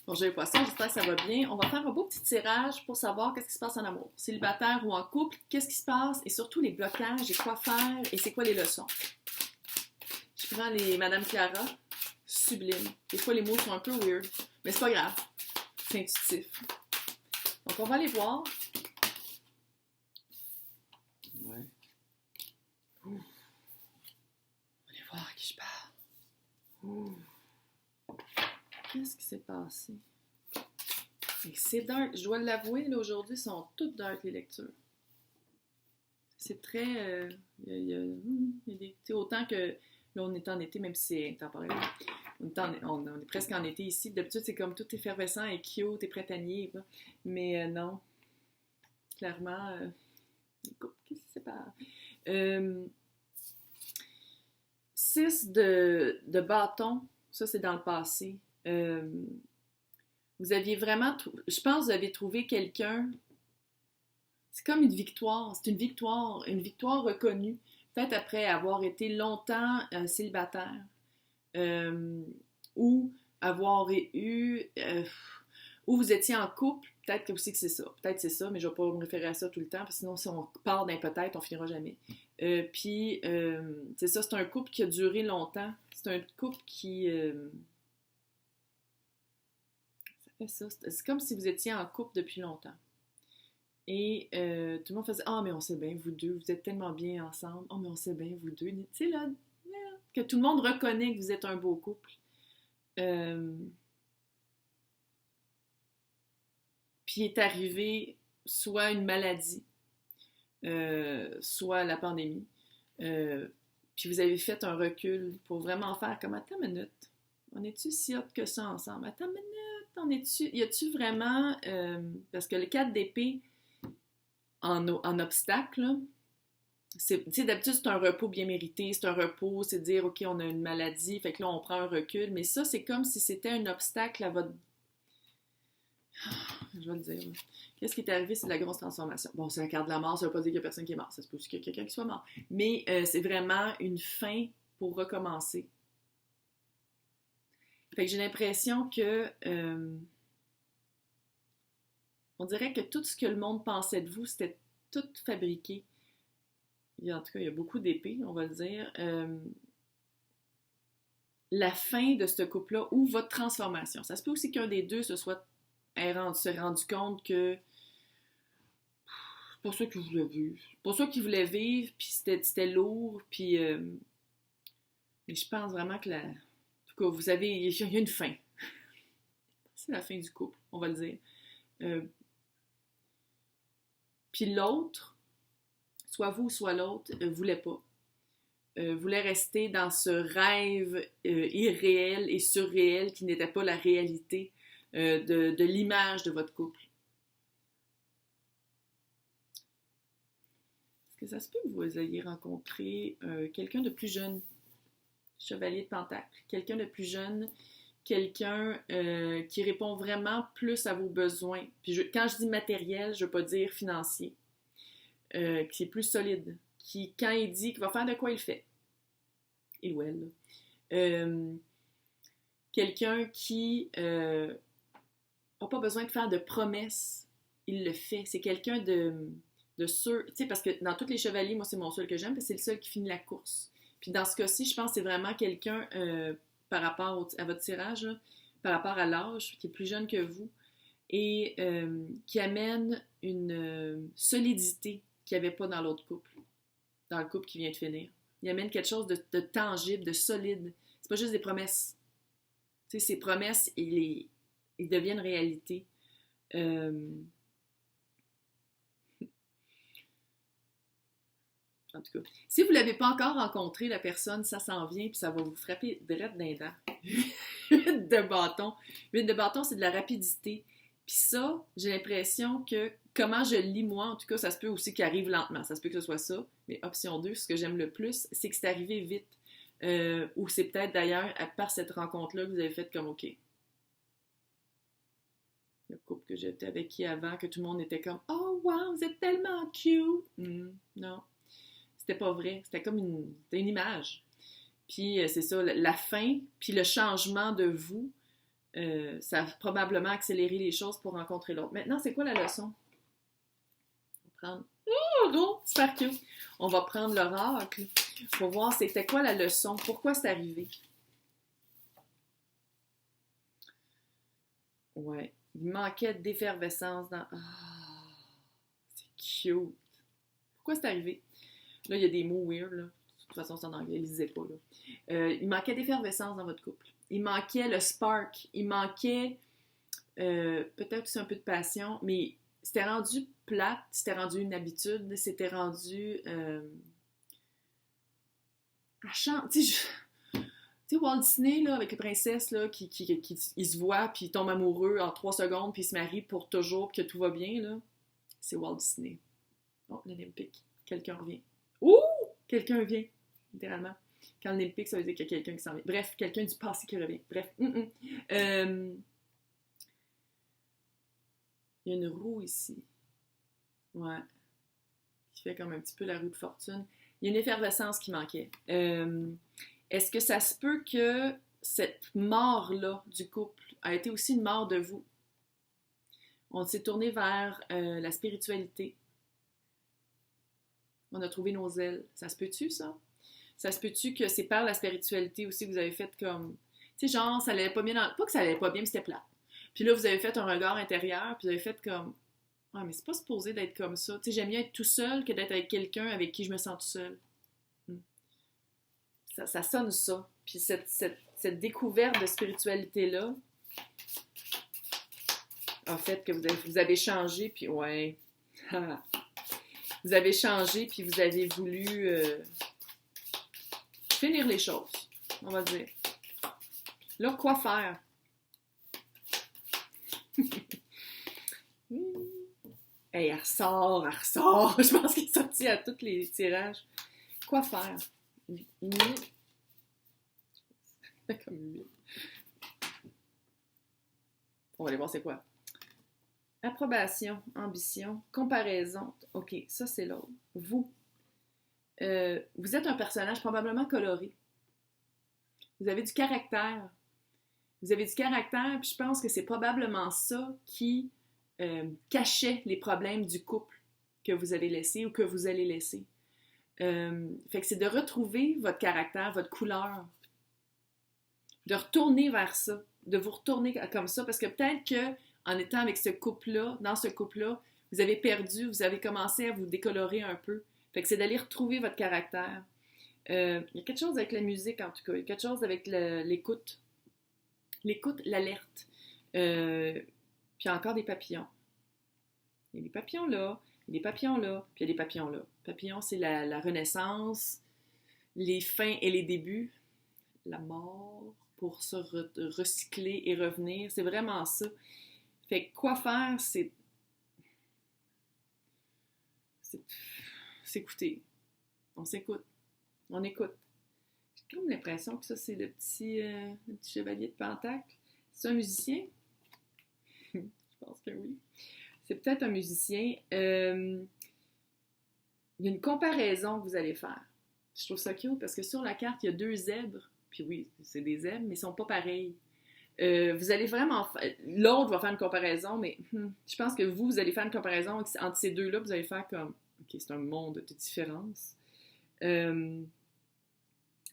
Bonjour les poissons, j'espère que ça va bien. On va faire un beau petit tirage pour savoir qu'est-ce qui se passe en amour. Célibataire ou en couple, qu'est-ce qui se passe et surtout les blocages et quoi faire et c'est quoi les leçons. Je prends les Madame Clara, sublime. Des fois les mots sont un peu weird, mais c'est pas grave, c'est intuitif. Donc on va aller voir. Ouais. On va aller voir à qui je parle. Qu'est-ce qui s'est passé? Et c'est dark. Je dois l'avouer, là, aujourd'hui, sont toutes dark, les lectures. C'est très... il y a des... Tu sais, autant que... Là, on est en été, même si c'est intemporel. On est presque en été ici. D'habitude, c'est comme tout effervescent et cute et printanier. Mais non. Clairement, écoute, qu'est-ce qui s'est passé? 6 de bâton. Ça, c'est dans le passé. Vous aviez vraiment, je pense que vous avez trouvé quelqu'un, c'est comme une victoire, c'est une victoire reconnue, peut-être après avoir été longtemps célibataire, ou avoir eu, ou vous étiez en couple, peut-être que aussi que c'est ça, peut-être c'est ça, mais je ne vais pas me référer à ça tout le temps, parce que sinon si on part d'un peut-être, on finira jamais. Puis, c'est ça, c'est un couple qui a duré longtemps, c'est un couple qui... ça. C'est comme si vous étiez en couple depuis longtemps. Et tout le monde faisait « Ah, mais on sait bien, vous deux, vous êtes tellement bien ensemble. Oh, mais on sait bien, vous deux. » Tu sais, là, que tout le monde reconnaît que vous êtes un beau couple. Puis est arrivé soit une maladie, soit la pandémie. Puis vous avez fait un recul pour vraiment faire comme « Attends une minute, on est-tu si hot que ça ensemble? Attends une minute. Y a-tu vraiment... parce que le 4 d'épée en obstacle, là, tu sais, d'habitude, c'est un repos bien mérité, c'est un repos, c'est dire, OK, on a une maladie, fait que là, on prend un recul, mais ça, c'est comme si c'était un obstacle à votre... Je vais le dire. Qu'est-ce qui est arrivé, c'est de la grosse transformation. Bon, c'est la carte de la mort, ça veut pas dire qu'il y a personne qui est mort, ça se peut aussi qu'il y a quelqu'un qui soit mort. Mais c'est vraiment une fin pour recommencer. Fait que j'ai l'impression que on dirait que tout ce que le monde pensait de vous, c'était tout fabriqué. En tout cas, il y a beaucoup d'épées, on va le dire. La fin de ce couple-là ou votre transformation. Ça se peut aussi qu'un des deux se rendu compte que c'est pas ça qu'il voulait vivre. C'est pas ça qu'il voulait vivre, puis c'était lourd, puis... mais je pense vraiment que en tout cas, vous avez... Il y a une fin. C'est la fin du couple, on va le dire. Puis l'autre, soit vous, soit l'autre, voulait pas. Voulait rester dans ce rêve irréel et surréel qui n'était pas la réalité de l'image de votre couple. Est-ce que ça se peut que vous ayez rencontré quelqu'un de plus jeune? Chevalier de Pentacle. Quelqu'un de plus jeune, quelqu'un qui répond vraiment plus à vos besoins. Puis quand je dis matériel, je ne veux pas dire financier. Qui est plus solide. Qui, quand il dit qu'il va faire de quoi, il le fait. Il ou elle. Quelqu'un qui n'a pas besoin de faire de promesses. Il le fait. C'est quelqu'un de sûr. Tu sais, parce que dans tous les chevaliers, moi, c'est mon seul que j'aime, parce que c'est le seul qui finit la course. Puis dans ce cas-ci, je pense que c'est vraiment quelqu'un, par rapport à votre tirage, là, par rapport à l'âge, qui est plus jeune que vous, et qui amène une solidité qu'il n'y avait pas dans l'autre couple, dans le couple qui vient de finir. Il amène quelque chose de tangible, de solide. C'est pas juste des promesses. Tu sais, ces promesses, ils deviennent réalité. En tout cas, si vous ne l'avez pas encore rencontré, la personne, ça s'en vient, puis ça va vous frapper direct d'un dent. 8 de bâton. 8 de bâton, c'est de la rapidité. Puis ça, j'ai l'impression que, comment je le lis moi, en tout cas, ça se peut aussi qu'il arrive lentement. Ça se peut que ce soit ça. Mais option 2, ce que j'aime le plus, c'est que c'est arrivé vite. Ou c'est peut-être d'ailleurs, par cette rencontre-là, que vous avez fait comme OK. Le couple que j'étais avec qui avant, que tout le monde était comme « Oh, wow, vous êtes tellement cute! Non. C'était pas vrai. C'était comme une image. Puis c'est ça, la fin, puis le changement de vous, Ça a probablement accéléré les choses pour rencontrer l'autre. Maintenant, c'est quoi la leçon? On va prendre... Oh, gros, super cute! On va prendre l'oracle pour voir c'était quoi la leçon, pourquoi c'est arrivé. Ouais, il manquait d'effervescence dans... Ah, c'est cute! Pourquoi c'est arrivé? Là, il y a des mots weird, là. De toute façon, c'est en anglais, lisez pas, là. Il manquait d'effervescence dans votre couple. Il manquait le spark. Il manquait peut-être aussi un peu de passion, mais c'était rendu plate, c'était rendu une habitude, c'était rendu... Tu sais, Walt Disney, là, avec les princesses, là, ils se voient, puis ils tombent amoureux en 3 secondes, puis ils se marient pour toujours, puis que tout va bien, là. C'est Walt Disney. Oh, l'Olympique. Quelqu'un revient. Ouh! Quelqu'un vient, littéralement. Quand l'Olympique, ça veut dire qu'il y a quelqu'un qui s'en vient. Bref, quelqu'un du passé qui revient. Bref. Il y a une roue ici. Ouais. Qui fait comme un petit peu la roue de fortune. Il y a une effervescence qui manquait. Est-ce que ça se peut que cette mort-là du couple a été aussi une mort de vous? On s'est tourné vers la spiritualité. On a trouvé nos ailes. Ça se peut-tu, ça? Ça se peut-tu que c'est par la spiritualité aussi que vous avez fait comme... Tu sais, genre, ça allait pas bien dans... Pas que ça allait pas bien, mais c'était plat. Puis là, vous avez fait un regard intérieur, puis vous avez fait comme... Ah, mais c'est pas supposé d'être comme ça. Tu sais, j'aime mieux être tout seul que d'être avec quelqu'un avec qui je me sens tout seul. Ça sonne ça. Puis cette découverte de spiritualité-là en fait que vous avez changé, puis ouais. Vous avez changé, puis vous avez voulu finir les choses, on va dire. Là, quoi faire? Hey, elle ressort, elle ressort. Je pense qu'elle est sortie à tous les tirages. Quoi faire? Comme 8. On va aller voir c'est quoi. Approbation, ambition, comparaison. OK, ça c'est l'autre. Vous êtes un personnage probablement coloré. Vous avez du caractère. Vous avez du caractère, puis je pense que c'est probablement ça qui cachait les problèmes du couple que vous avez laissé ou que vous allez laisser. Fait que c'est de retrouver votre caractère, votre couleur, de retourner vers ça, de vous retourner comme ça, parce que peut-être que en étant avec ce couple-là, dans ce couple-là, vous avez perdu, vous avez commencé à vous décolorer un peu. Fait que c'est d'aller retrouver votre caractère. Il y a quelque chose avec la musique, en tout cas. Il y a quelque chose avec l'écoute. L'écoute, l'alerte. Puis encore des papillons. Il y a des papillons là, il y a des papillons là, puis il y a des papillons là. Papillons, c'est la renaissance, les fins et les débuts, la mort pour se recycler et revenir. C'est vraiment ça. Fait que quoi faire, c'est s'écouter. On s'écoute. On écoute. J'ai comme l'impression que ça, c'est le petit chevalier de Pentacle. C'est un musicien? Je pense que oui. C'est peut-être un musicien. Il y a une comparaison que vous allez faire. Je trouve ça cute parce que sur la carte, il y a 2 zèbres. Puis oui, c'est des zèbres, mais ils sont pas pareils. Vous allez vraiment... L'autre va faire une comparaison, mais je pense que vous allez faire une comparaison entre ces deux-là. Vous allez faire comme... OK, c'est un monde de différence. Il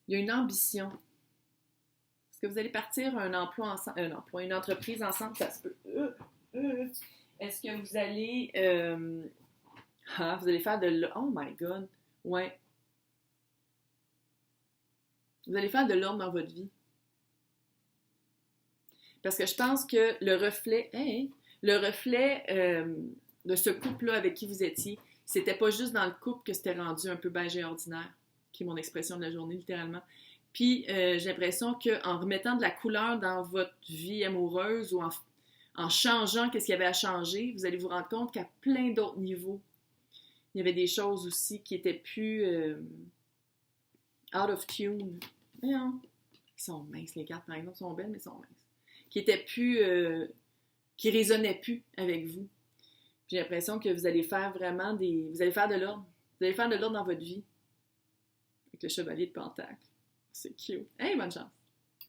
y a une ambition. Est-ce que vous allez partir un emploi ensemble? Une entreprise ensemble, ça se peut. Est-ce que vous allez... vous allez faire de... Oh my God! Ouais. Vous allez faire de l'ordre dans votre vie. Parce que je pense que le reflet de ce couple-là avec qui vous étiez, c'était pas juste dans le couple que c'était rendu un peu beige et ordinaire, qui est mon expression de la journée, littéralement. Puis j'ai l'impression qu'en remettant de la couleur dans votre vie amoureuse ou en changeant qu'est-ce qu'il y avait à changer, vous allez vous rendre compte qu'à plein d'autres niveaux, il y avait des choses aussi qui étaient plus out of tune. Non. Ils sont minces, les cartes, par exemple, sont belles, mais sont minces. Qui étaient plus... qui résonnaient plus avec vous. J'ai l'impression que vous allez faire vraiment des... Vous allez faire de l'ordre. Vous allez faire de l'ordre dans votre vie. Avec le chevalier de Pentacle. C'est cute. Hey, bonne chance!